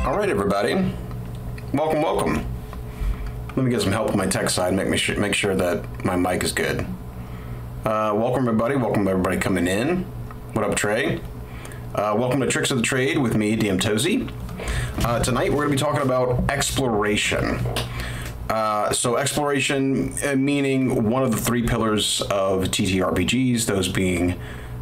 All right, everybody. Welcome, welcome. Let me get some help with my tech side. Make sure that my mic is good. Welcome, everybody. Welcome, everybody coming in. What up, Trey? Welcome to Tricks of the Trade with me, DM Tauzy. Tonight, we're going to be talking about exploration. So exploration, meaning one of the three pillars of TTRPGs, those being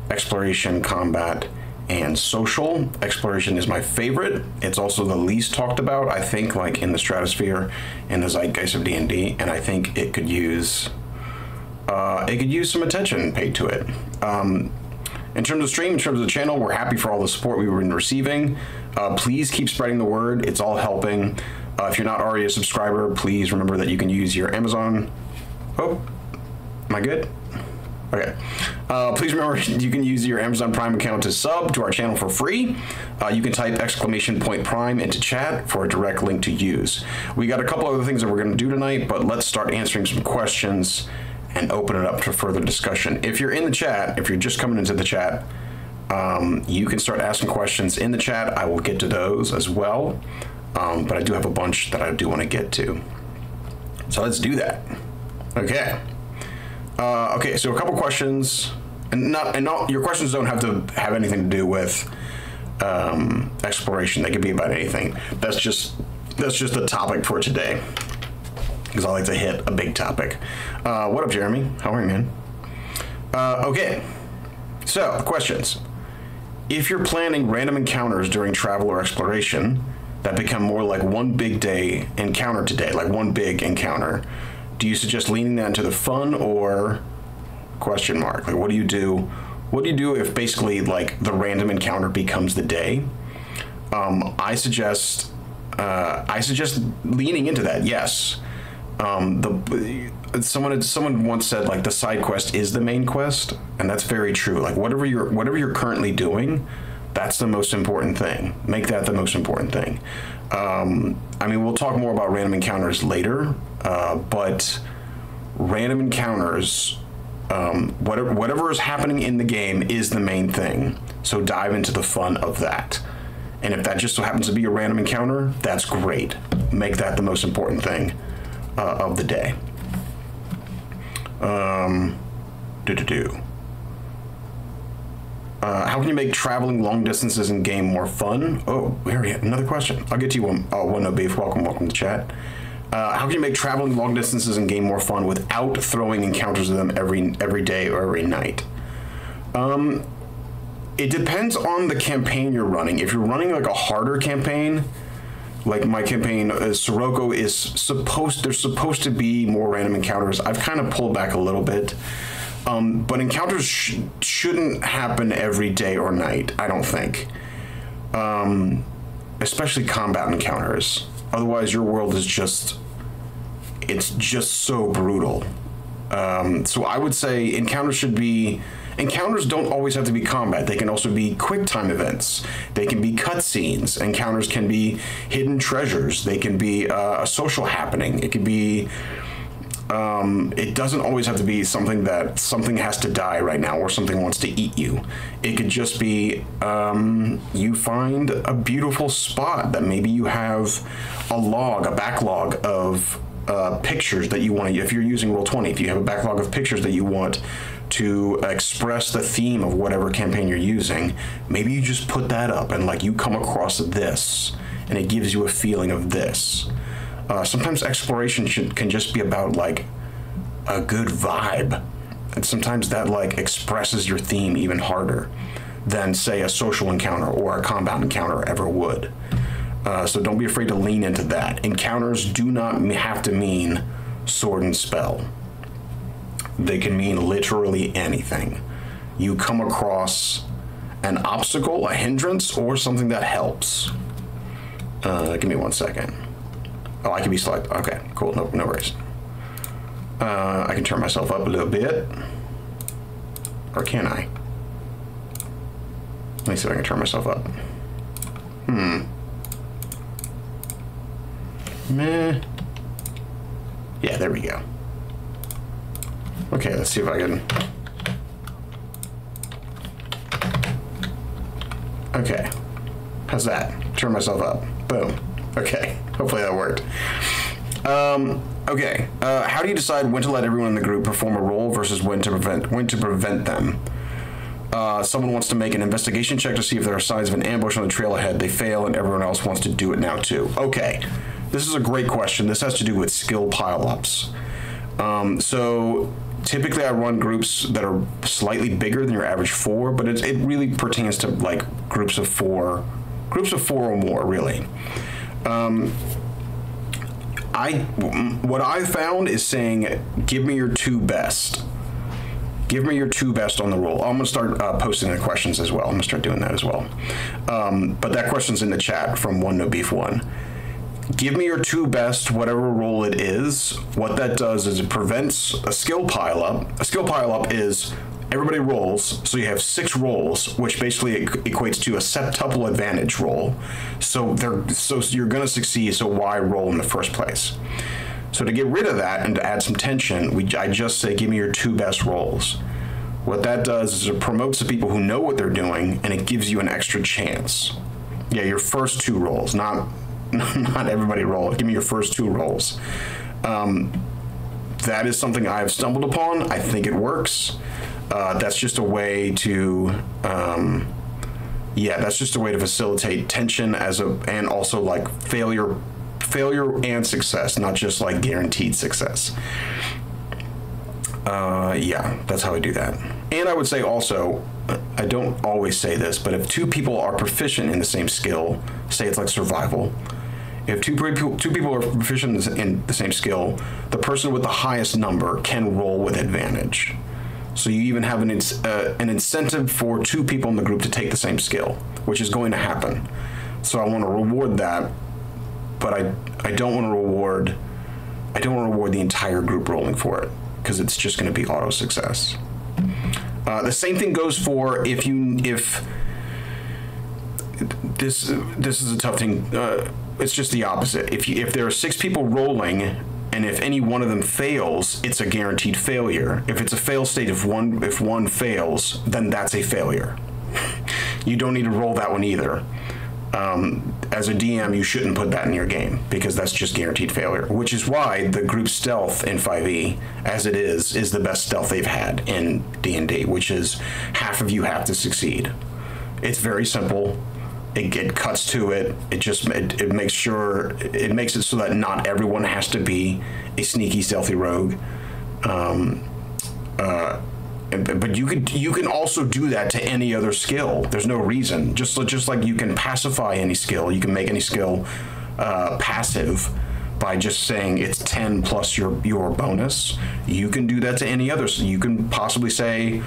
exploration, combat, and social. Exploration is my favorite. It's also the least talked about, I think, like in the stratosphere, in the zeitgeist of D&D, and I think it could use some attention paid to it. In terms of stream, in terms of the channel, we're happy for all the support we've been receiving. Please keep spreading the word. It's all helping. If you're not already a subscriber, please remember that you can use your Amazon. Oh, am I good? Okay. Please remember you can use your Amazon Prime account to sub to our channel for free. You can type !Prime into chat for a direct link to use. We got a couple other things that we're going to do tonight, but let's start answering some questions and open it up to further discussion. If you're in the chat, if you're just coming into the chat, you can start asking questions in the chat. I will get to those as well, but I do have a bunch that I do want to get to. So let's do that. Okay. Okay, so a couple questions, and not your questions don't have to have anything to do with exploration. They could be about anything. That's just the topic for today, because I like to hit a big topic. What up, Jeremy? How are you, man? Okay, so questions. If you're planning random encounters during travel or exploration that become more like one big day encounter today, like one big encounter, do you suggest leaning that into the fun or question mark? Like, what do you do? What do you do if basically like the random encounter becomes the day? I suggest leaning into that. Yes. Someone once said like the side quest is the main quest, and that's very true. Like whatever you're currently doing, that's the most important thing. Make that the most important thing. I mean, we'll talk more about random encounters later, but random encounters, whatever is happening in the game is the main thing. So dive into the fun of that. And if that just so happens to be a random encounter, that's great. Make that the most important thing of the day. How can you make traveling long distances in game more fun? Oh, we already have another question. I'll get to you one. Oh, One No Beef. Welcome to chat. How can you make traveling long distances in game more fun without throwing encounters of them every day or every night? It depends on the campaign you're running. If you're running like a harder campaign, like my campaign, Sirocco is there's supposed to be more random encounters. I've kind of pulled back a little bit. But encounters shouldn't happen every day or night, I don't think. Especially combat encounters. Otherwise, your world is it's just so brutal. So I would say encounters don't always have to be combat. They can also be quick time events. They can be cutscenes. Encounters can be hidden treasures. They can be a social happening. It could be... it doesn't always have to be something has to die right now or something wants to eat you. It could just be you find a beautiful spot that maybe you have a backlog of pictures that you want to, if you're using Roll20, if you have a backlog of pictures that you want to express the theme of whatever campaign you're using, maybe you just put that up and like you come across this and it gives you a feeling of this. Sometimes exploration can just be about like a good vibe, and sometimes that like expresses your theme even harder than say a social encounter or a combat encounter ever would. So don't be afraid to lean into that. Encounters do not have to mean sword and spell. They can mean literally anything. You come across an obstacle, a hindrance, or something that helps. Give me 1 second. Oh, I can be selected. Okay, cool. No worries. I can turn myself up a little bit. Or can I? Let me see if I can turn myself up. Meh. Yeah, there we go. Okay, let's see if I can... Okay. How's that? Turn myself up. Boom. Okay. Hopefully that worked. Okay. How do you decide when to let everyone in the group perform a role versus when to prevent them? Someone wants to make an investigation check to see if there are signs of an ambush on the trail ahead. They fail, and everyone else wants to do it now too. Okay. This is a great question. This has to do with skill pileups. So typically I run groups that are slightly bigger than your average 4, but it really pertains to like groups of 4 or more, really. What I found is saying, give me your 2 best. Give me your 2 best on the roll. I'm gonna start posting the questions as well. I'm gonna start doing that as well. But that question's in the chat from One No Beef One. Give me your 2 best, whatever role it is. What that does is it prevents a skill pileup. A skill pileup is everybody rolls, so you have 6 rolls, which basically equates to a septuple advantage roll. So you're gonna succeed, so why roll in the first place? So to get rid of that and to add some tension, I just say, give me your 2 best rolls. What that does is it promotes the people who know what they're doing, and it gives you an extra chance. Yeah, your first 2 rolls, not everybody roll. Give me your first 2 rolls. That is something I've stumbled upon. I think it works. That's just a way to, that's just a way to facilitate tension and also like failure and success, not just like guaranteed success. Yeah, that's how I do that. And I would say also, I don't always say this, but if 2 people are proficient in the same skill, say it's like survival, if two people are proficient in the same skill, the person with the highest number can roll with advantage. So you even have an incentive for 2 people in the group to take the same skill, which is going to happen. So I want to reward that, but I don't want to reward the entire group rolling for it, because it's just going to be auto success. The same thing goes for if this is a tough thing. It's just the opposite. If there are 6 people rolling, and if any one of them fails, it's a guaranteed failure. If it's a fail state, if one fails, then that's a failure. You don't need to roll that one either. As a DM, you shouldn't put that in your game, because that's just guaranteed failure, which is why the group stealth in 5e, as it is the best stealth they've had in D&D, which is half of you have to succeed. It's very simple. It cuts to it. It makes it so that not everyone has to be a sneaky, stealthy rogue. But you can also do that to any other skill. There's no reason. Just like you can pacify any skill, you can make any skill passive by just saying it's 10 plus your bonus. You can do that to any other. So you can possibly say,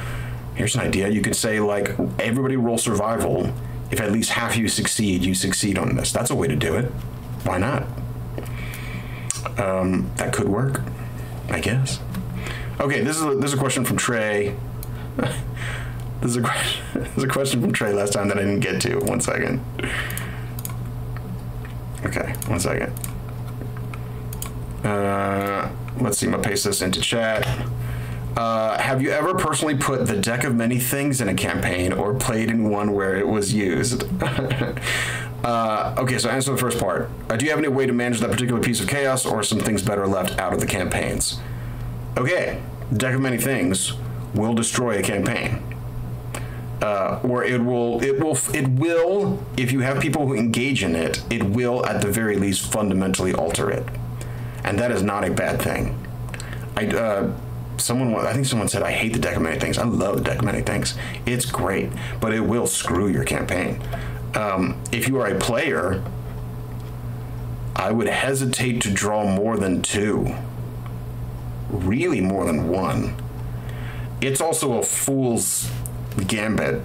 here's an idea. You could say like, everybody roll survival. If at least half you succeed on this. That's a way to do it. Why not? That could work, I guess. Okay, this is a question from Trey. This is a question from Trey last time that I didn't get to. 1 second. Okay, 1 second. Let's see, I'm gonna paste this into chat. Have you ever personally put the deck of many things in a campaign or played in one where it was used? Okay, so answer the first part. Do you have any way to manage that particular piece of chaos, or are some things better left out of the campaigns? Okay, the deck of many things will destroy a campaign. Or it will, if you have people who engage in it, it will at the very least fundamentally alter it. And that is not a bad thing. I think someone said, I hate the deck of many things. I love the deck of many things. It's great, but it will screw your campaign. If you are a player, I would hesitate to draw more than 2. Really more than 1. It's also a fool's gambit.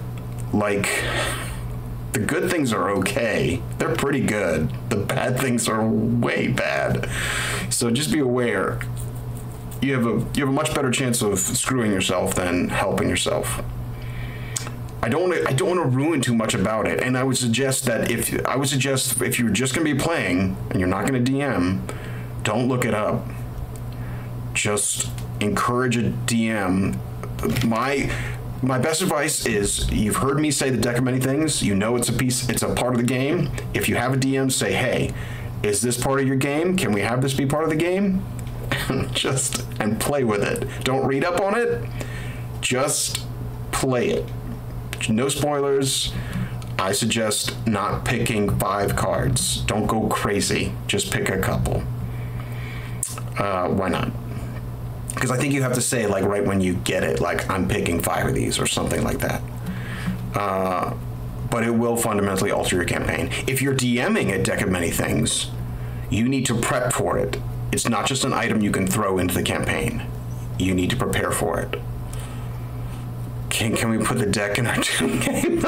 Like, the good things are okay. They're pretty good. The bad things are way bad. So just be aware. You have a much better chance of screwing yourself than helping yourself. I don't want to ruin too much about it, and I would suggest that if you're just going to be playing and you're not going to DM, don't look it up. Just encourage a DM. my best advice is, you've heard me say the deck of many things. You know it's a part of the game. If you have a DM, say, hey, is this part of your game? Can we have this be part of the game? and play with it. Don't read up on it. Just play it. No spoilers. I suggest not picking 5 cards. Don't go crazy. Just pick a couple. Why not? Because I think you have to say, like, right when you get it, like, I'm picking 5 of these or something like that. But it will fundamentally alter your campaign. If you're DMing a deck of many things, you need to prep for it. It's not just an item you can throw into the campaign. You need to prepare for it. Can we put the deck in our Tomb game?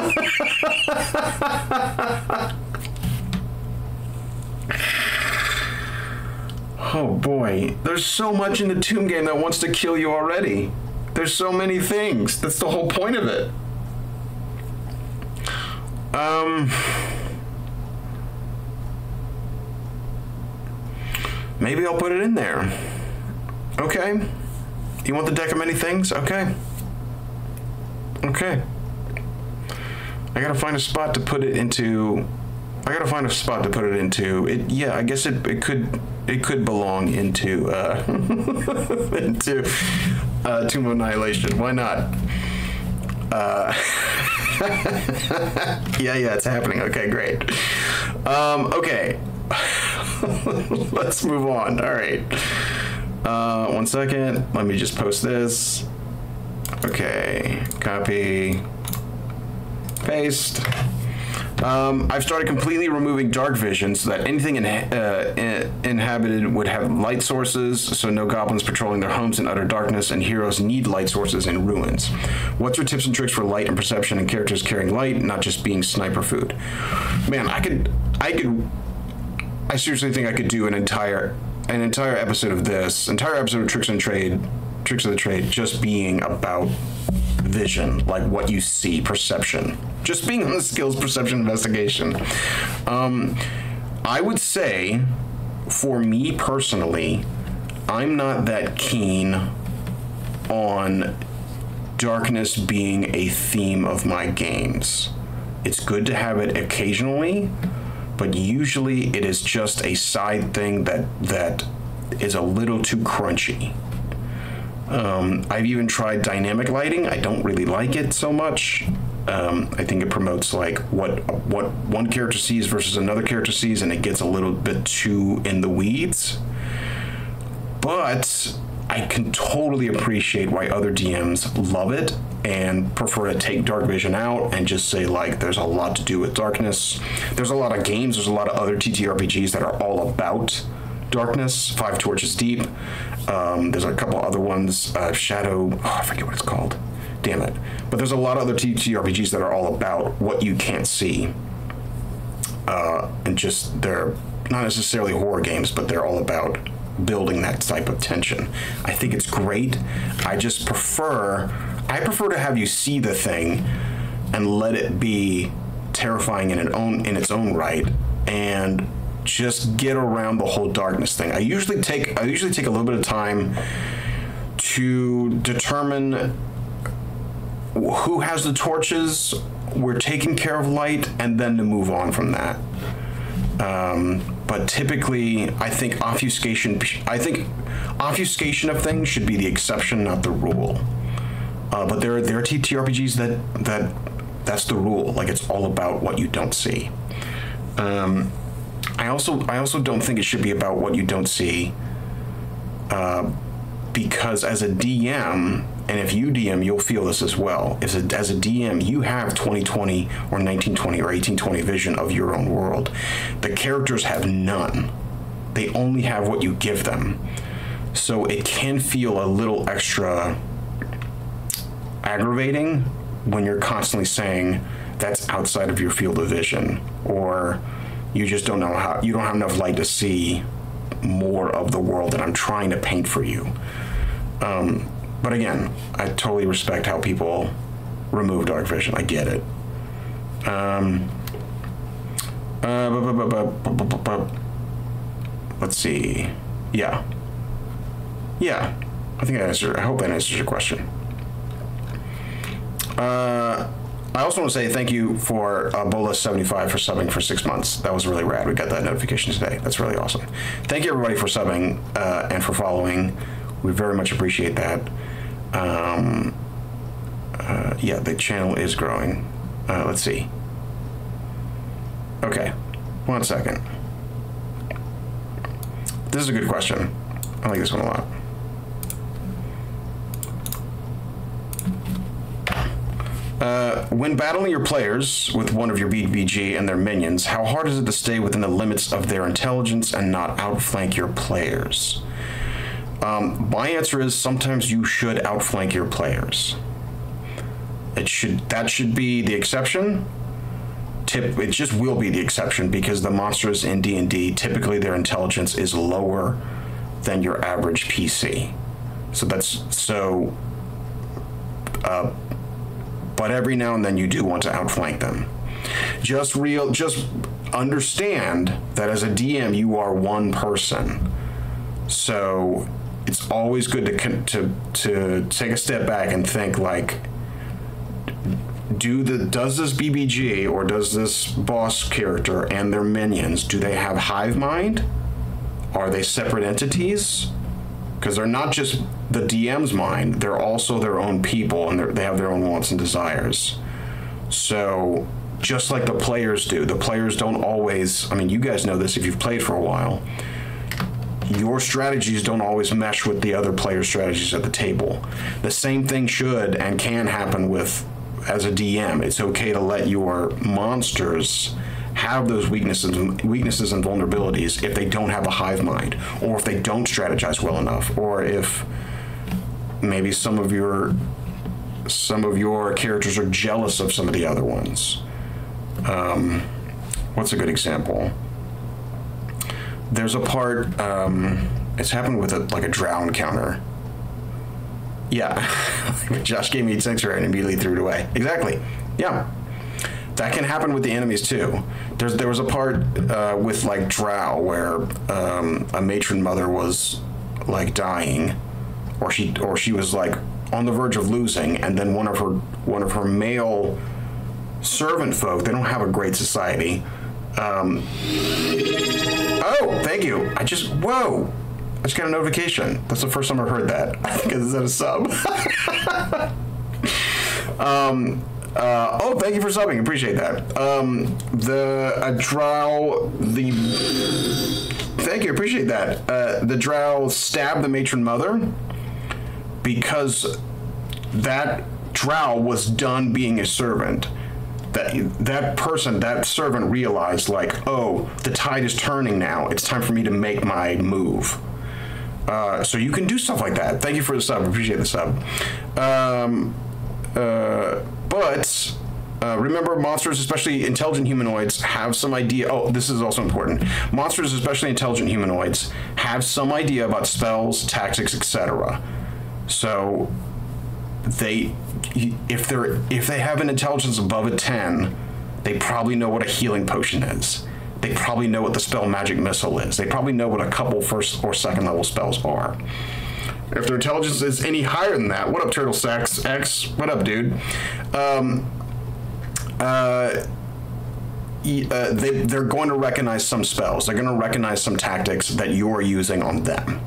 Oh boy, there's so much in the Tomb game that wants to kill you already. There's so many things. That's the whole point of it. Maybe I'll put it in there. Okay. You want the deck of many things? Okay. Okay. I gotta find a spot to put it into. Yeah, I guess it could belong into into Tomb of Annihilation. Why not? Yeah, it's happening. Okay, great. Okay. Let's move on. All right. 1 second. Let me just post this. Okay. Copy. Paste. I've started completely removing dark vision so that anything inhabited would have light sources, so no goblins patrolling their homes in utter darkness, and heroes need light sources in ruins. What's your tips and tricks for light and perception and characters carrying light, not just being sniper food? Man, I seriously think I could do an entire episode of this, entire episode of Tricks of the Trade, just being about vision, like what you see, perception, just being on the skills, perception, investigation. I would say, for me personally, I'm not that keen on darkness being a theme of my games. It's good to have it occasionally, but usually it is just a side thing that is a little too crunchy. I've even tried dynamic lighting. I don't really like it so much. I think it promotes like what one character sees versus another character sees, and it gets a little bit too in the weeds. But I can totally appreciate why other DMs love it and prefer to take dark vision out and just say, like, there's a lot to do with darkness. There's a lot of games, there's a lot of other TTRPGs that are all about darkness. 5 Torches Deep. There's a couple other ones. Shadow, I forget what it's called. Damn it. But there's a lot of other TTRPGs that are all about what you can't see. And just, they're not necessarily horror games, but they're all about building that type of tension. I think it's great. I prefer to have you see the thing and let it be terrifying in its own right, and just get around the whole darkness thing. I usually take a little bit of time to determine who has the torches, we're taking care of light, and then to move on from that. But typically, I think obfuscation of things should be the exception, not the rule. But there are TTRPGs that's the rule. Like, it's all about what you don't see. I also don't think it should be about what you don't see, because as a DM, and if you DM, you'll feel this as well. As a DM, you have 20/20 or 19/20 or 18/20 vision of your own world. The characters have none. They only have what you give them. So it can feel a little extra aggravating when you're constantly saying that's outside of your field of vision, or you just don't know how, you don't have enough light to see more of the world that I'm trying to paint for you. But again, I totally respect how people remove dark vision. I get it. Let's see. Yeah. I think I hope that answers your question. I also want to say thank you for Bola75 for subbing for 6 months. That was really rad. We got that notification today. That's really awesome. Thank you, everybody, for subbing and for following. We very much appreciate that. Yeah, the channel is growing. Let's see. Okay, 1 second. This is a good question. I like this one a lot. When battling your players with one of your BBG and their minions, how hard is it to stay within the limits of their intelligence and not outflank your players? My answer is sometimes you should outflank your players. That should be the exception. It just will be the exception because the monsters in D&D, typically their intelligence is lower than your average PC. But every now and then you do want to outflank them. Just understand that as a DM you are one person. So it's always good to take a step back and think like, does this BBG or does this boss character and their minions, do they have hive mind? Are they separate entities? Because they're not just the DM's mind, they're also their own people, and they have their own wants and desires. So just like the players do, the players don't always, I mean, you guys know this if you've played for a while, your strategies don't always mesh with the other players' strategies at the table. The same thing should and can happen with, as a DM. It's okay to let your monsters have those weaknesses and vulnerabilities if they don't have a hive mind, or if they don't strategize well enough, or if maybe some of your characters are jealous of some of the other ones. What's a good example? There's a part, it's happened with a drow encounter. Yeah, Josh gave me a tincture and immediately threw it away. Exactly, yeah. That can happen with the enemies too. There was a part with like drow where a matron mother was like dying, or she was like on the verge of losing, and then one of her male servant folk, they don't have a great society. Oh, thank you. I just got a notification. That's the first time I've heard that. I think is that a sub. Oh, thank you for subbing. Appreciate that. Thank you. Appreciate that. The drow stabbed the matron mother because that drow was done being a servant. That servant realized, like, oh, the tide is turning now. It's time for me to make my move. So you can do stuff like that. Thank you for the sub. Appreciate the sub. But remember, monsters, especially intelligent humanoids, have some idea. Oh, this is also important. Monsters, especially intelligent humanoids, have some idea about spells, tactics, etc. So if they have an intelligence above a 10, they probably know what a healing potion is. They probably know what the spell magic missile is. They probably know what a couple first or second level spells are. If their intelligence is any higher than that, what up, Turtle Sax X? What up, dude? They're going to recognize some spells. They're going to recognize some tactics that you're using on them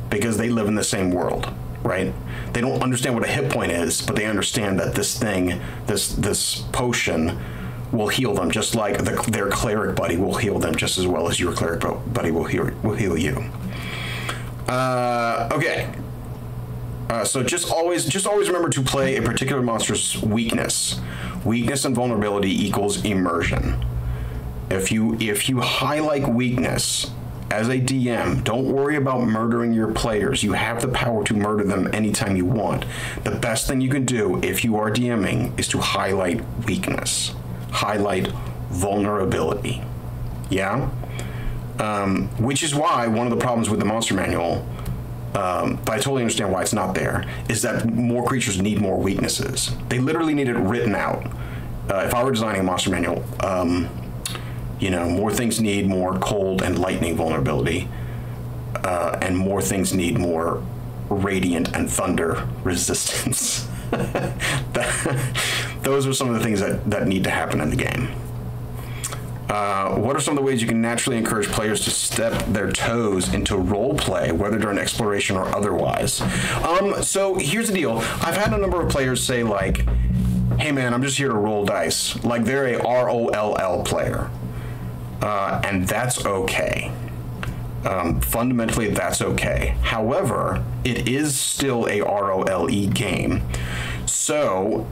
because they live in the same world, right? They don't understand what a hit point is, but they understand that this potion will heal them, just like their cleric buddy will heal them just as well as your cleric buddy will heal you. Okay. So just always remember to play a particular monster's weakness. Weakness and vulnerability equals immersion. If you highlight weakness as a DM, don't worry about murdering your players. You have the power to murder them anytime you want. The best thing you can do if you are DMing is to highlight weakness. Highlight vulnerability. Yeah? Which is why one of the problems with the monster manual, but I totally understand why it's not there, is that more creatures need more weaknesses. They literally need it written out. If I were designing a monster manual, more things need more cold and lightning vulnerability, and more things need more radiant and thunder resistance. those are some of the things that need to happen in the game. What are some of the ways you can naturally encourage players to step their toes into role play, whether during exploration or otherwise? So here's the deal. I've had a number of players say, like, hey man, I'm just here to roll dice. Like, they're a ROLL player. And that's okay. Fundamentally, that's okay. However, it is still a ROLE game. So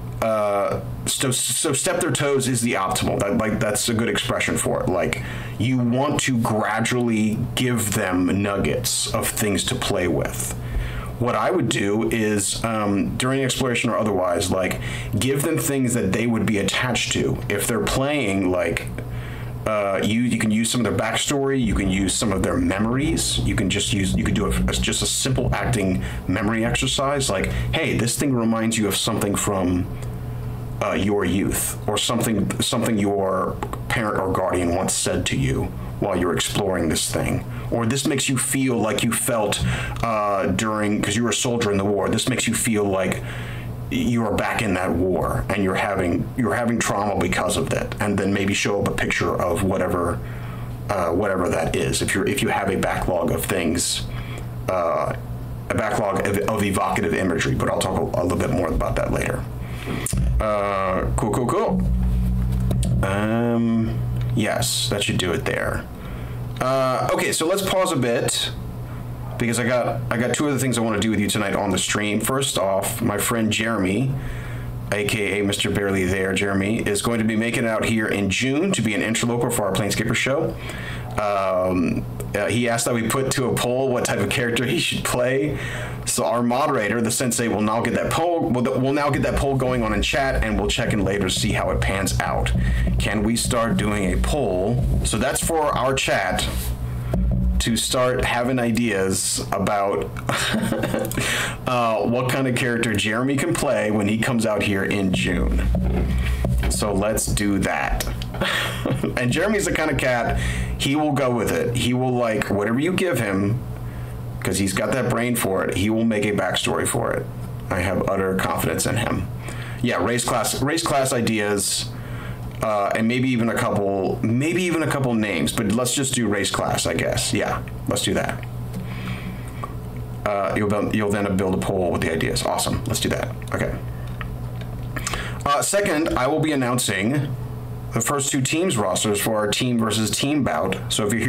step their toes is the optimal. That's a good expression for it. Like, you want to gradually give them nuggets of things to play with. What I would do is, during exploration or otherwise, like, give them things that they would be attached to. If they're playing, like, you can use some of their backstory. You can use some of their memories. You can do just a simple acting memory exercise. Like, hey, this thing reminds you of something from your youth, or something your parent or guardian once said to you while you're exploring this thing. Or this makes you feel like you felt because you were a soldier in the war. This makes you feel like you are back in that war, and you're having trauma because of that, and then maybe show up a picture of whatever that is. If you have a backlog of things, a backlog of evocative imagery, but I'll talk a little bit more about that later. Cool. Yes, that should do it there. Okay, so let's pause a bit, because I got two other things I want to do with you tonight on the stream. First off, my friend Jeremy, aka Mr. Barely There, Jeremy, is going to be making it out here in June to be an interloper for our Planescaper show. He asked that we put to a poll what type of character he should play. So our moderator, the sensei, will now get that poll. We'll now get that poll going on in chat, and we'll check in later to see how it pans out. Can we start doing a poll? So that's for our chat to start having ideas about what kind of character Jeremy can play when he comes out here in June. So let's do that. And Jeremy's the kind of cat, he will go with it. He will, like, whatever you give him, because he's got that brain for it, he will make a backstory for it. I have utter confidence in him. Yeah, race class ideas. And maybe even a couple names, but let's just do race class, I guess. Yeah, let's do that. You'll then build a poll with the ideas. Awesome, let's do that. Okay. Second, I will be announcing the first two teams rosters for our team versus team bout. So if you're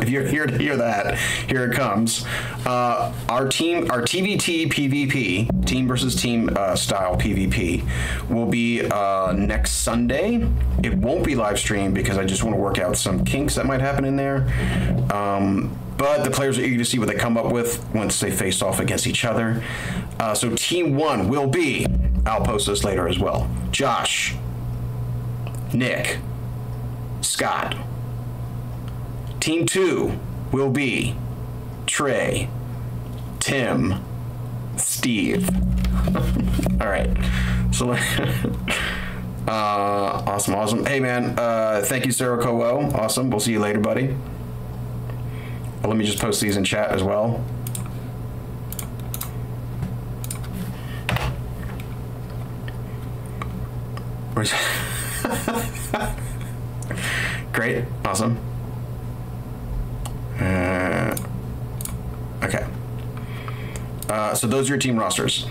here to hear that, here it comes. Our TVT PvP, team versus team style PvP, will be next Sunday. It won't be live streamed because I just want to work out some kinks that might happen in there. But the players are eager to see what they come up with once they face off against each other. So team one will be, I'll post this later as well, Josh, Nick, Scott. Team two will be Trey, Tim, Steve. All right. So, awesome. Hey man, thank you, Sarah Cowo. Awesome. We'll see you later, buddy. Let me just post these in chat as well. Great, awesome. Okay. So those are your team rosters.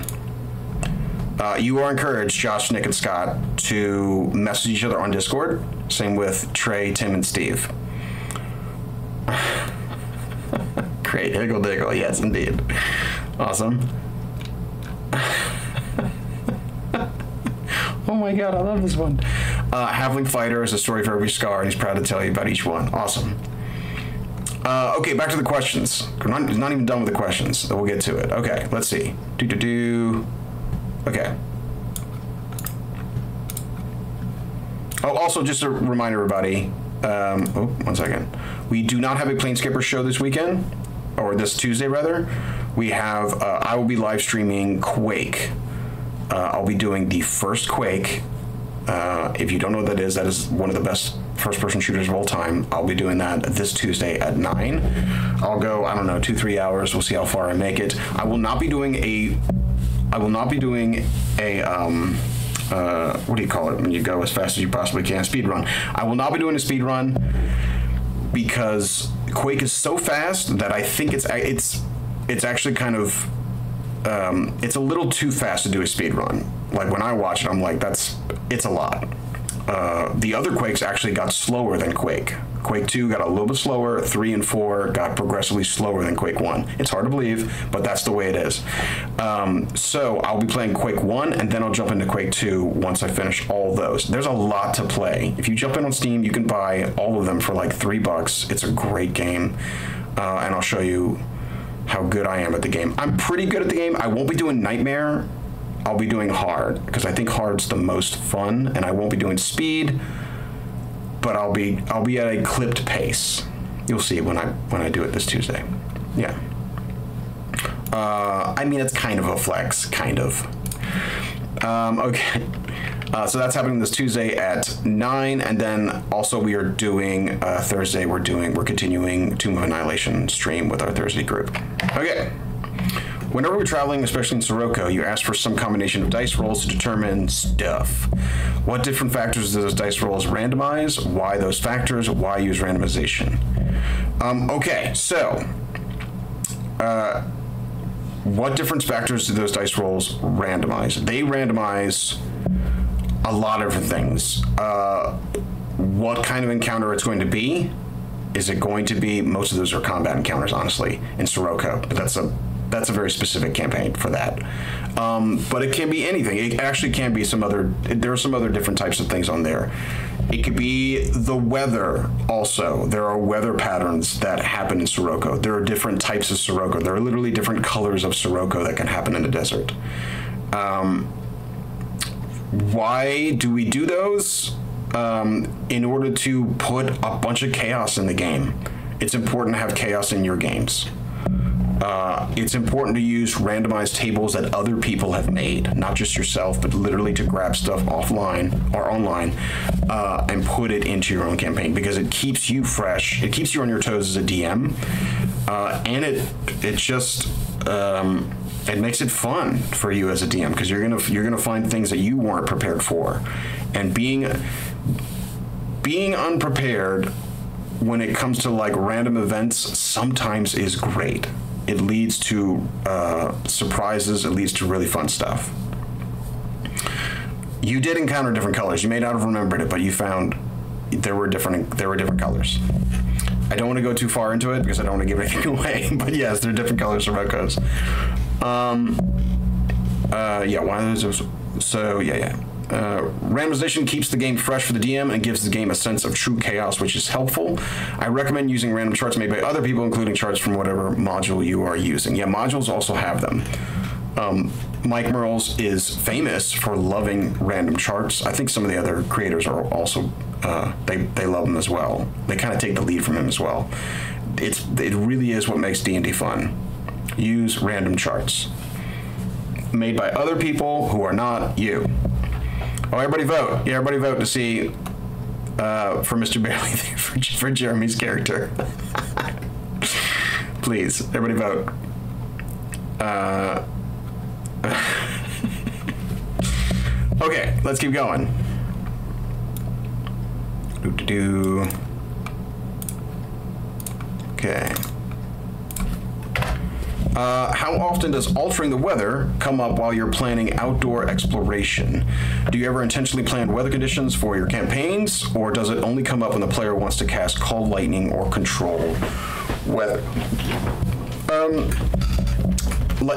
You are encouraged, Josh, Nick, and Scott, to message each other on Discord. Same with Trey, Tim, and Steve. Great, higgle diggle, yes indeed. Awesome. Oh my god, I love this one. Halfling Fighter is a story for every scar, and he's proud to tell you about each one. Awesome. Okay, back to the questions. We're not even done with the questions, so we'll get to it. Okay, let's see. Okay. Oh, also, just a reminder, everybody. One second. We do not have a Planescaper show this weekend, or this Tuesday, rather. We have, I will be live streaming Quake. I'll be doing the first Quake. If you don't know what that is one of the best first-person shooters of all time. I'll be doing that this Tuesday at 9. I'll go, I don't know, 2-3 hours. We'll see how far I make it. I will not be doing a what do you call it when you go as fast as you possibly can? Speed run. I will not be doing a speed run because Quake is so fast that I think it's actually kind of it's a little too fast to do a speed run. Like when I watch it, I'm like, it's a lot. The other Quakes actually got slower than Quake. Quake 2 got a little bit slower, 3 and 4 got progressively slower than Quake 1. It's hard to believe, but that's the way it is. So I'll be playing Quake 1, and then I'll jump into Quake 2 once I finish all those. There's a lot to play. If you jump in on Steam, you can buy all of them for like $3. It's a great game, and I'll show you how good I am at the game. I'm pretty good at the game. I won't be doing Nightmare. I'll be doing hard, because I think hard's the most fun, and I won't be doing speed, but I'll be at a clipped pace. You'll see when I do it this Tuesday. Yeah. I mean, it's kind of a flex, kind of. Okay. So that's happening this Tuesday at 9, and then also we are doing Thursday. We're continuing Tomb of Annihilation stream with our Thursday group. Okay. Whenever we're traveling, especially in Sirocco, you ask for some combination of dice rolls to determine stuff. What different factors do those dice rolls randomize? Why those factors? Why use randomization? Okay, so what different factors do those dice rolls randomize? They randomize a lot of different things. What kind of encounter it's going to be? Is it going to be, most of those are combat encounters, honestly, in Sirocco, but that's a very specific campaign for that. But it can be anything. It actually can be there are some other different types of things on there. It could be the weather also. There are weather patterns that happen in Sirocco. There are different types of Sirocco. There are literally different colors of Sirocco that can happen in the desert. Why do we do those? In order to put a bunch of chaos in the game. It's important to have chaos in your games. It's important to use randomized tables that other people have made, not just yourself, but literally to grab stuff offline or online and put it into your own campaign, because it keeps you fresh. It keeps you on your toes as a DM, and it just it makes it fun for you as a DM, because you're gonna find things that you weren't prepared for, and being unprepared when it comes to like random events sometimes is great. It leads to surprises. It leads to really fun stuff. You did encounter different colors. You may not have remembered it, but you found there were different colors. I don't want to go too far into it because I don't want to give anything away. But yes, there are different colors for Rocos. Yeah. Why are those? So yeah. Randomization keeps the game fresh for the DM and gives the game a sense of true chaos, which is helpful. I recommend using random charts made by other people, including charts from whatever module you are using. Yeah, modules also have them. Mike Merles is famous for loving random charts. I think some of the other creators are also, they love them as well. They kind of take the lead from him as well. It really is what makes D&D fun. Use random charts. Made by other people who are not you. Oh, everybody vote. Yeah, everybody vote to see for Mr. Barely for Jeremy's character. Please, everybody vote. Okay, let's keep going. Okay. How often does altering the weather come up while you're planning outdoor exploration? Do you ever intentionally plan weather conditions for your campaigns, or does it only come up when the player wants to cast Call Lightning or control weather?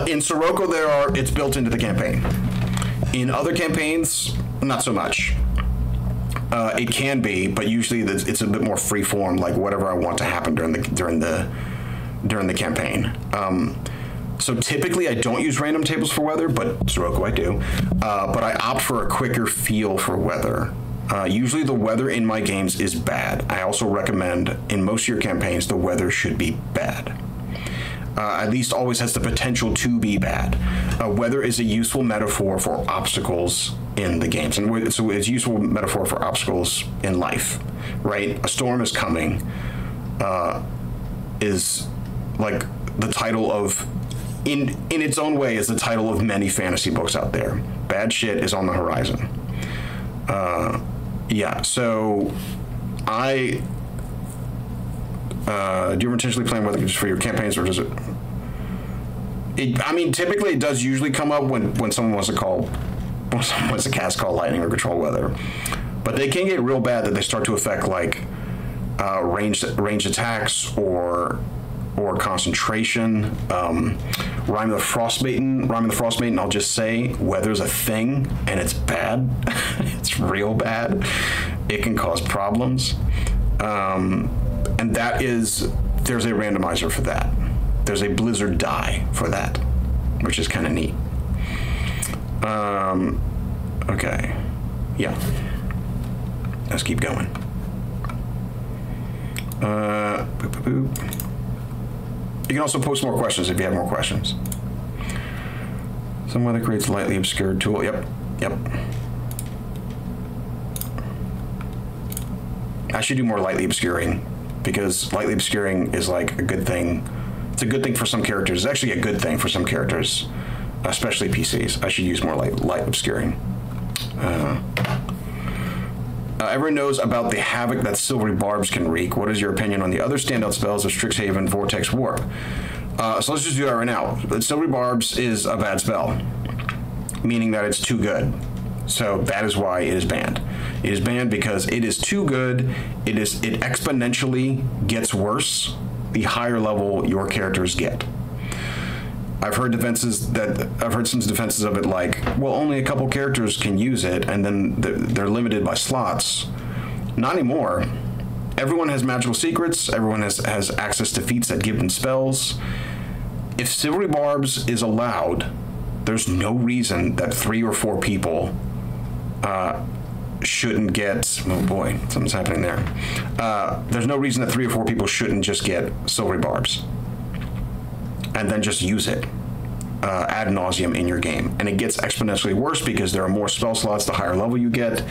In Sirocco, it's built into the campaign. In other campaigns, not so much. It can be, but usually it's a bit more free-form, like whatever I want to happen during the campaign. So typically I don't use random tables for weather, but Sirocco I do. But I opt for a quicker feel for weather. Usually the weather in my games is bad. I also recommend in most of your campaigns the weather should be bad. At least always has the potential to be bad. Weather is a useful metaphor for obstacles in the games, and so it's a useful metaphor for obstacles in life, right? A storm is coming. Is like the title of, in its own way, is the title of many fantasy books out there. Bad shit is on the horizon. Yeah, so I do you intentionally plan whether it's for your campaigns or does it? I mean, typically it does usually come up when someone wants to cast Call Lightning or control weather, but they can get real bad that they start to affect like ranged attacks or concentration. Rhyme of the Frostmaiden, I'll just say, weather's a thing and it's bad. It's real bad. It can cause problems. And that is, there's a randomizer for that. There's a blizzard die for that, which is kind of neat. Okay. Yeah. Let's keep going. Boop, boop, boop. You can also post more questions if you have more questions. Some weather creates lightly obscured tool. Yep. I should do more lightly obscuring because lightly obscuring is like a good thing. It's a good thing for some characters. It's actually a good thing for some characters, especially PCs. I should use more light obscuring. Everyone knows about the havoc that Silvery Barbs can wreak. What is your opinion on the other standout spells of Strixhaven, Vortex, Warp? So let's just do that right now. Silvery Barbs is a bad spell, meaning that it's too good. So that is why it is banned. It is banned because it is too good. It exponentially gets worse the higher level your characters get. I've heard some defenses of it like, well, only a couple characters can use it, and then they're limited by slots. Not anymore. Everyone has magical secrets. Everyone has access to feats that give them spells. If Silvery Barbs is allowed, there's no reason that 3 or 4 people shouldn't get. Oh boy, something's happening there. There's no reason that 3 or 4 people shouldn't just get Silvery Barbs and then just use it ad nauseum in your game. And it gets exponentially worse because there are more spell slots the higher level you get.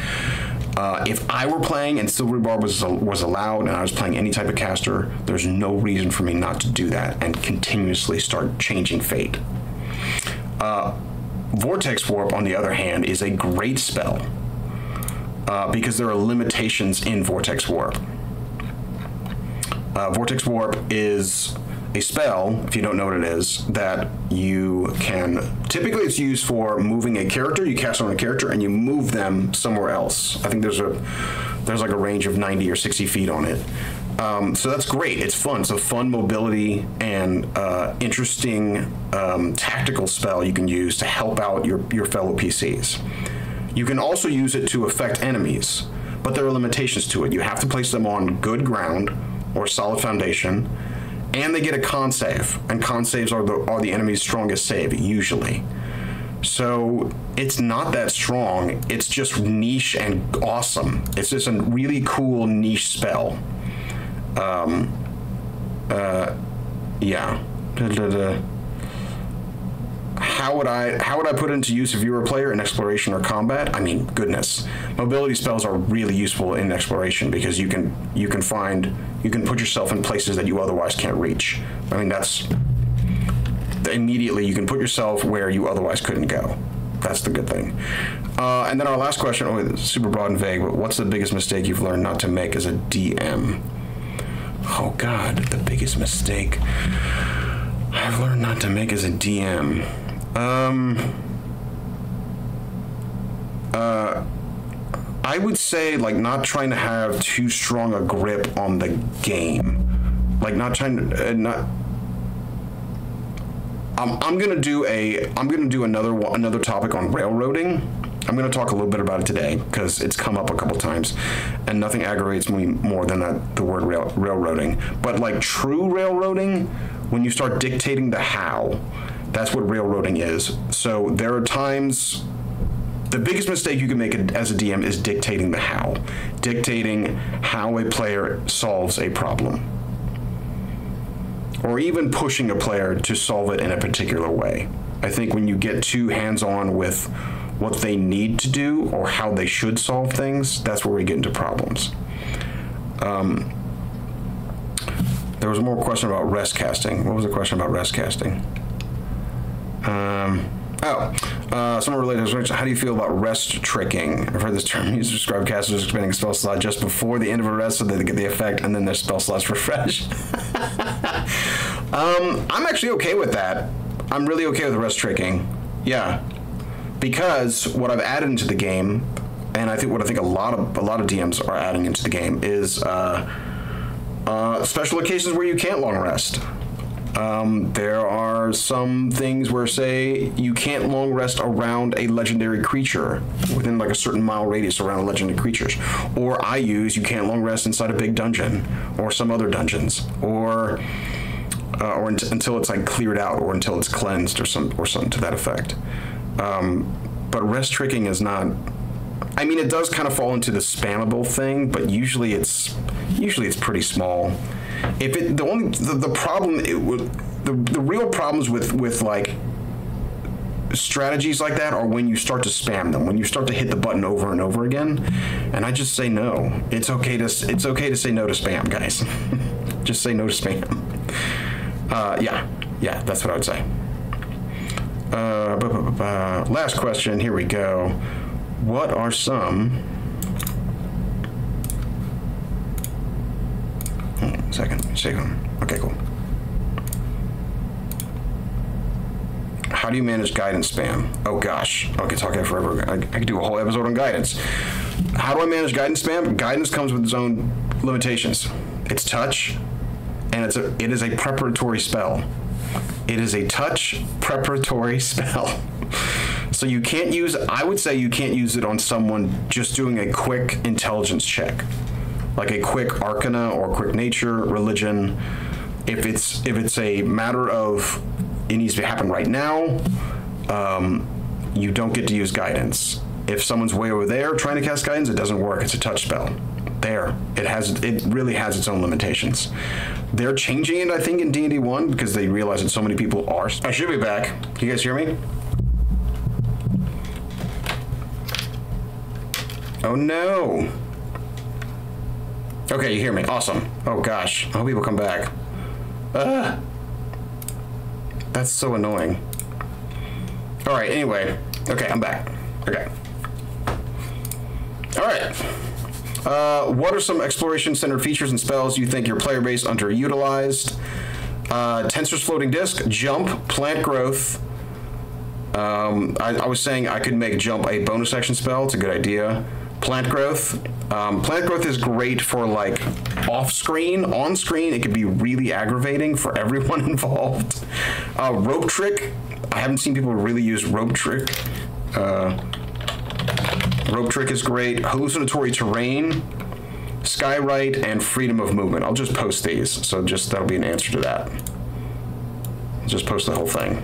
If I were playing and Silvery Barb was allowed and I was playing any type of caster, there's no reason for me not to do that and continuously start changing fate. Vortex Warp, on the other hand, is a great spell because there are limitations in Vortex Warp. Vortex Warp is a spell, if you don't know what it is, that you can, typically it's used for moving a character. You cast on a character and you move them somewhere else. I think there's like a range of 90 or 60 feet on it. So that's great. It's fun. It's a fun mobility and interesting tactical spell you can use to help out your fellow PCs. You can also use it to affect enemies, but there are limitations to it. You have to place them on good ground or solid foundation, and they get a con save, and con saves are the enemy's strongest save, usually. So it's not that strong. It's just niche and awesome. It's just a really cool niche spell. Yeah. How would I put it into use if you were a player in exploration or combat? I mean, goodness, mobility spells are really useful in exploration because you can put yourself in places that you otherwise can't reach. I mean, that's immediately you can put yourself where you otherwise couldn't go. That's the good thing. And then our last question, it's super broad and vague, but what's the biggest mistake you've learned not to make as a DM? Oh God, the biggest mistake I've learned not to make as a DM. I would say like not trying to have too strong a grip on the game, like not trying to I'm gonna do another topic on railroading. I'm going to talk a little bit about it today because it's come up a couple times, and nothing aggravates me more than the word railroading. But like true railroading, when you start dictating the how, that's what railroading is. So there are times, the biggest mistake you can make as a DM is dictating the how. Dictating how a player solves a problem. Or even pushing a player to solve it in a particular way. I think when you get too hands-on with what they need to do or how they should solve things, that's where we get into problems. There was more question about rest casting. What was the question about rest casting? Someone related to this. How do you feel about rest tricking? I've heard this term used to describe casters expending a spell slot just before the end of a rest so that they get the effect and then their spell slots refresh. I'm actually okay with that. I'm really okay with rest tricking. Yeah. Because what I've added into the game, and I think a lot of DMs are adding into the game, is special occasions where you can't long rest. There are some things where, say, you can't long rest around a legendary creature within like a certain mile radius around legendary creatures. Or you can't long rest inside a big dungeon or some other dungeons, or until it's like cleared out or until it's cleansed or something to that effect. But rest tricking is not. I mean, it does kind of fall into the spammable thing, but usually it's pretty small. If it the real problems with like strategies like that are when you start to spam them, when you start to hit the button over and over again, and I just say no. It's okay to say no to spam, guys. Just say no to spam. Yeah, that's what I would say. Last question. Here we go. What are some? Second. Okay, cool. How do you manage guidance spam? Oh gosh, I could talk about forever. I could do a whole episode on guidance. How do I manage guidance spam? Guidance comes with its own limitations. It's touch, and it is a preparatory spell. It is a touch preparatory spell. So you can't use. I would say you can't use it on someone just doing a quick intelligence check, like a quick arcana or quick nature, religion. If it's a matter of it needs to happen right now, you don't get to use guidance. If someone's way over there trying to cast guidance, it doesn't work. It's a touch spell. It really has its own limitations. They're changing it, I think, in D&D 1 because they realize that so many people are. I should be back. Can you guys hear me? Oh no. Okay, you hear me. Awesome. Oh gosh. I hope people come back. That's so annoying. All right, anyway. Okay, I'm back. Okay. All right. What are some exploration-centered features and spells you think your player base underutilized? Tensor's floating disk, jump, plant growth. I was saying I could make jump a bonus action spell. It's a good idea. Plant growth. Plant growth is great for like off-screen. On-screen, it could be really aggravating for everyone involved. Rope trick. I haven't seen people really use rope trick. Rope trick is great. Hallucinatory terrain, skywrite, and freedom of movement. I'll just post these, so that'll be an answer to that. Just post the whole thing.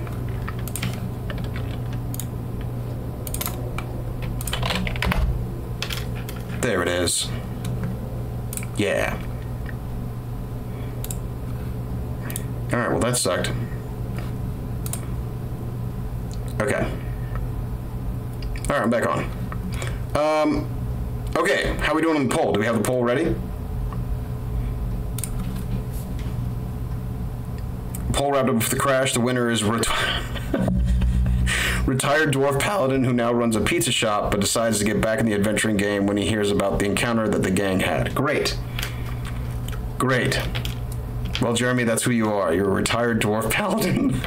There it is. Yeah. All right. Well, that sucked. Okay. All right, I'm back on. Okay, how are we doing on the poll? Do we have the poll ready? Poll wrapped up with the crash. The winner is retired dwarf paladin who now runs a pizza shop but decides to get back in the adventuring game when he hears about the encounter that the gang had. Great. Great. Well, Jeremy, that's who you are. You're a retired dwarf paladin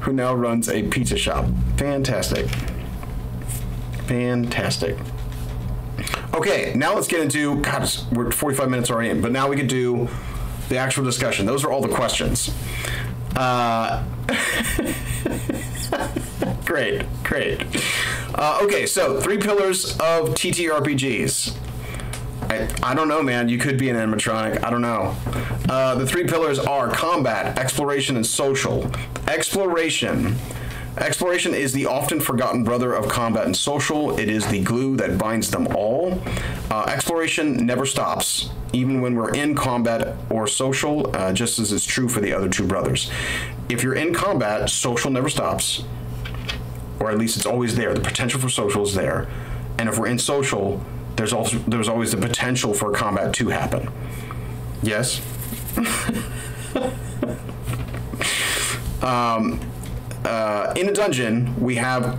who now runs a pizza shop. Fantastic. Fantastic. Okay, now let's get into, God, we're 45 minutes already in, but now we could do the actual discussion. Those are all the questions. Great. Okay, so 3 pillars of TTRPGs. I don't know, man. You could be an animatronic. I don't know. The 3 pillars are combat, exploration, and social. Exploration is the often forgotten brother of combat and social. It is the glue that binds them all. Exploration never stops, even when we're in combat or social, just as it's true for the other 2 brothers. If you're in combat, social never stops, or at least it's always there. The potential for social is there. And if we're in social, there's always the potential for combat to happen. Yes? in a dungeon, we have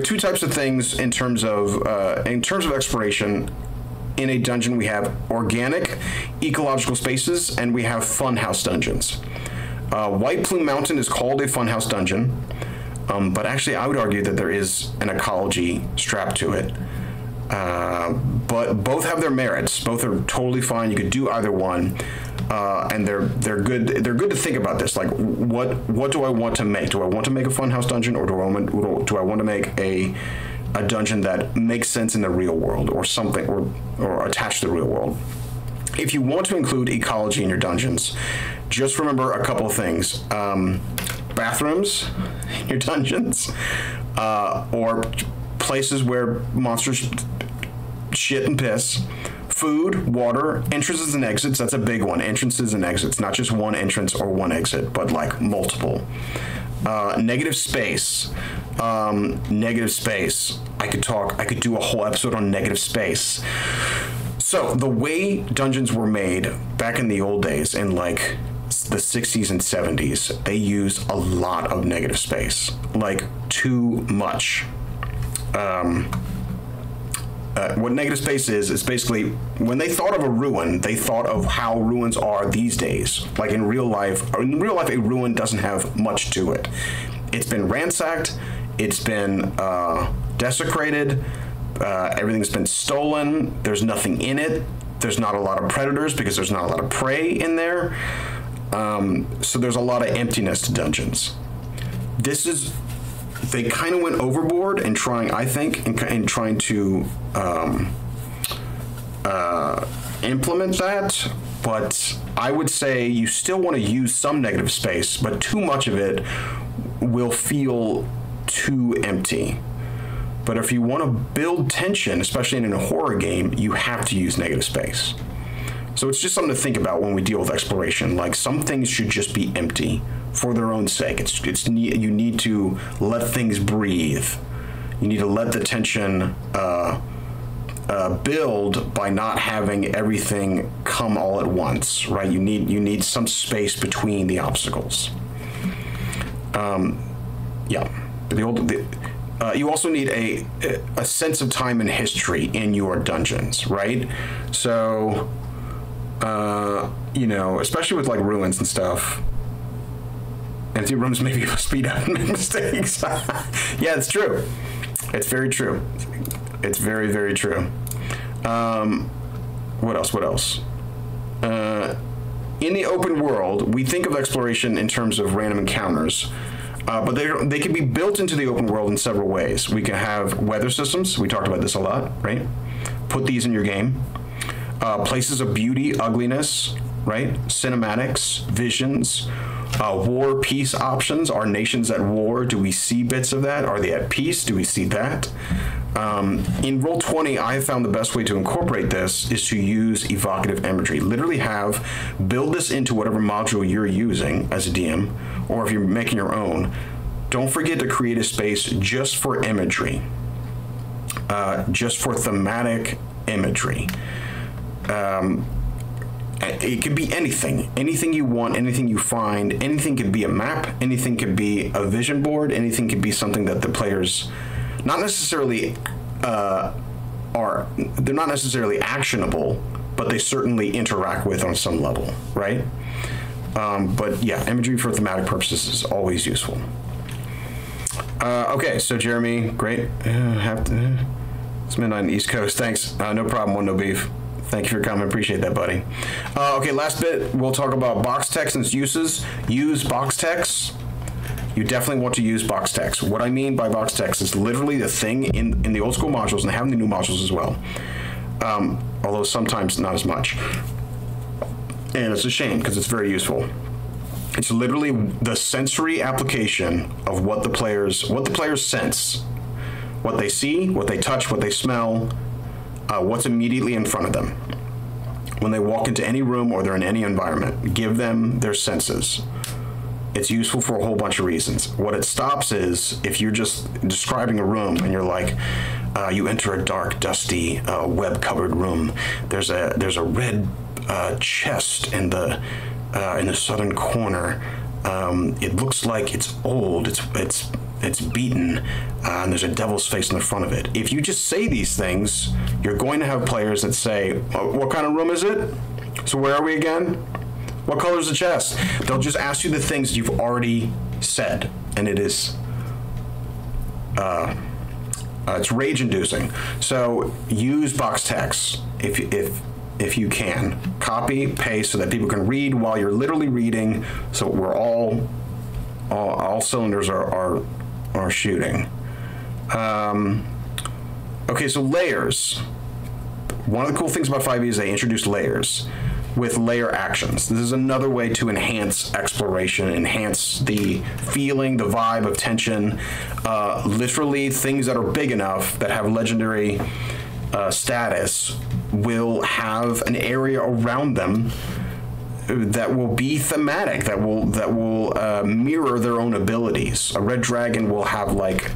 two types of things in terms of exploration. In a dungeon, we have organic, ecological spaces, and we have funhouse dungeons. White Plume Mountain is called a funhouse dungeon, but actually, I would argue that there is an ecology strapped to it. But both have their merits. Both are totally fine. You could do either one. And they're good. They're good to think about this. Like, what do I want to make? Do I want to make a funhouse dungeon, or do I want to make a dungeon that makes sense in the real world, or something, or attached to the real world? If you want to include ecology in your dungeons, just remember a couple of things: bathrooms in your dungeons, or places where monsters shit and piss. Food, water, entrances and exits. That's a big one. Entrances and exits, not just one entrance or one exit, but like multiple. Negative space. Negative space. I could do a whole episode on negative space. So the way dungeons were made back in the old days, in like the 60s and 70s, they used a lot of negative space, like too much. What negative space is basically, when they thought of a ruin, they thought of how ruins are these days. Like in real life, a ruin doesn't have much to it. It's been ransacked, it's been desecrated, everything's been stolen, there's nothing in it, there's not a lot of predators because there's not a lot of prey in there. So there's a lot of emptiness to dungeons. They kind of went overboard in trying, I think, in trying to implement that. But I would say you still want to use some negative space, but too much of it will feel too empty. But if you want to build tension, especially in a horror game, you have to use negative space. So it's just something to think about when we deal with exploration. Like, some things should just be empty for their own sake. You need to let things breathe. You need to let the tension build by not having everything come all at once, right? You need some space between the obstacles. Yeah. You also need a sense of time and history in your dungeons, right? So, especially with like ruins and stuff. Empty rooms make you speed up and make mistakes. Yeah, it's true. It's very true. It's very, very true. What else? In the open world, we think of exploration in terms of random encounters, but they can be built into the open world in several ways. We can have weather systems. We talked about this a lot, right? Put these in your game. Places of beauty, ugliness, right? Cinematics, visions. War, peace options. Are nations at war? Do we see bits of that? Are they at peace? Do we see that? In Roll20, I have found the best way to incorporate this is to use evocative imagery. Literally build this into whatever module you're using as a DM, or if you're making your own. Don't forget to create a space just for imagery, just for thematic imagery. It could be anything you want, anything you find. Anything could be a map, anything could be a vision board, anything could be something that the players not necessarily they're not necessarily actionable, but they certainly interact with on some level, right? But yeah, imagery for thematic purposes is always useful. Okay, so Jeremy, great. It's midnight on the East Coast. Thanks. No problem. No beef. Thank you for your comment. Appreciate that, buddy. Okay, last bit. We'll talk about box text and its uses. Use box text. You definitely want to use box text. What I mean by box text is literally the thing in the old school modules, and they have in the new modules as well. Although sometimes not as much. And it's a shame because it's very useful. It's literally the sensory application of what the players sense. What they see, what they touch, what they smell, what's immediately in front of them. When they walk into any room or they're in any environment, give them their senses. It's useful for a whole bunch of reasons. What it stops is if you're just describing a room and you're like, you enter a dark, dusty, web-covered room. There's a red chest in the southern corner. It looks like it's old. It's beaten, and there's a devil's face in the front of it. If you just say these things, you're going to have players that say, "What kind of room is it? So where are we again? What color is the chest?" They'll just ask you the things you've already said, and it is it's rage-inducing. So use box text if you can. Copy, paste, so that people can read while you're literally reading. So we're all cylinders are shooting. Okay, so layers. One of the cool things about 5e is they introduced layers with layer actions. This is another way to enhance exploration, enhance the feeling, the vibe of tension. Literally, things that are big enough that have legendary status will have an area around them that will be thematic, that will mirror their own abilities. A red dragon will have like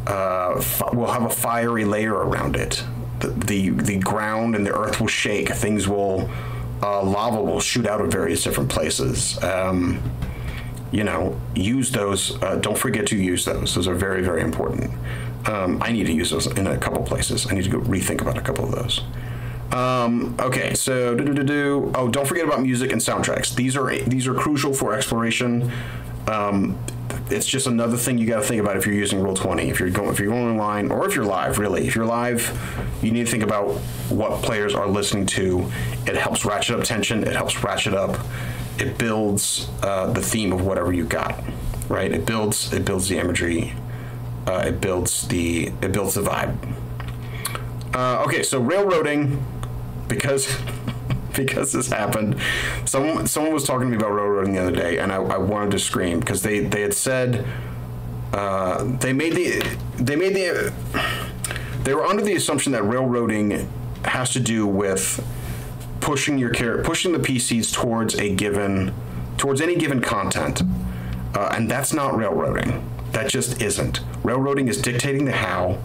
will have a fiery layer around it. The ground and the earth will shake. Things will lava will shoot out of various different places. You know, use those. Don't forget to use those. Those are very, very important. I need to use those in a couple places. I need to go rethink about a couple of those. Okay, so oh, don't forget about music and soundtracks. These are crucial for exploration. It's just another thing you got to think about if you're using Roll20. If you're going online, or if you're live, really. If you're live, you need to think about what players are listening to. It helps ratchet up tension. It helps ratchet up. It builds the theme of whatever you got, right? It builds the imagery. It builds the vibe. Okay, so railroading, because this happened. Someone was talking to me about railroading the other day, and I wanted to scream because they had said they were under the assumption that railroading has to do with pushing the PCs towards any given content, and that's not railroading. That just isn't. Railroading is dictating the how.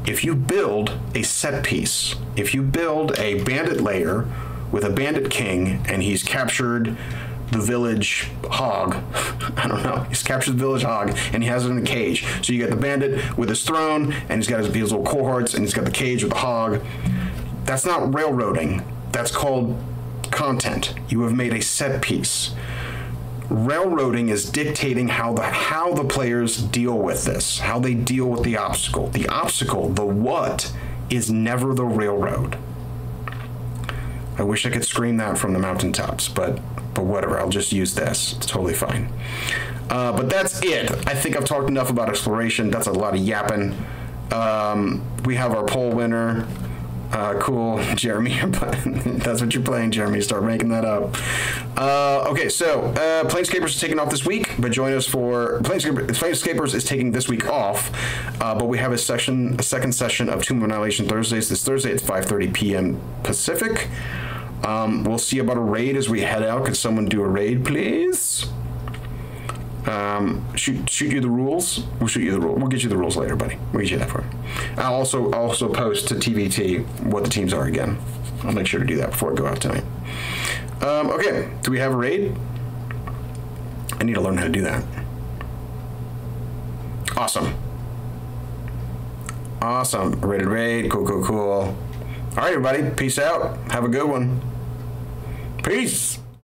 If you build a set piece, if you build a bandit layer with a bandit king, and he's captured the village hog, I don't know, he's captured the village hog, and he has it in a cage. So you got the bandit with his throne, and he's got his little cohorts, and he's got the cage with the hog. That's not railroading. That's called content. You have made a set piece. Railroading is dictating how the players deal with this, how they deal with the obstacle. The obstacle, the what, is never the railroad. I wish I could scream that from the mountaintops, but whatever. I'll just use this. It's totally fine. But that's it. I think I've talked enough about exploration. That's a lot of yapping. We have our poll winner. Cool, Jeremy. That's what you're playing, Jeremy. Start making that up. Okay, so Planescapers is taking off this week, but join us for Planescapers is taking this week off. But we have a second session of Tomb of Annihilation Thursdays. This Thursday at 5:30 p.m. Pacific. We'll see about a raid as we head out. Could someone do a raid, please? Shoot you the rules. We'll shoot you the rules. We'll get you the rules later, buddy. We'll get you that for you. I'll also post to TVT what the teams are again. I'll make sure to do that before I go out tonight. Okay, do we have a raid? I need to learn how to do that. Awesome. Rated raid. Cool. All right, everybody. Peace out. Have a good one. Peace.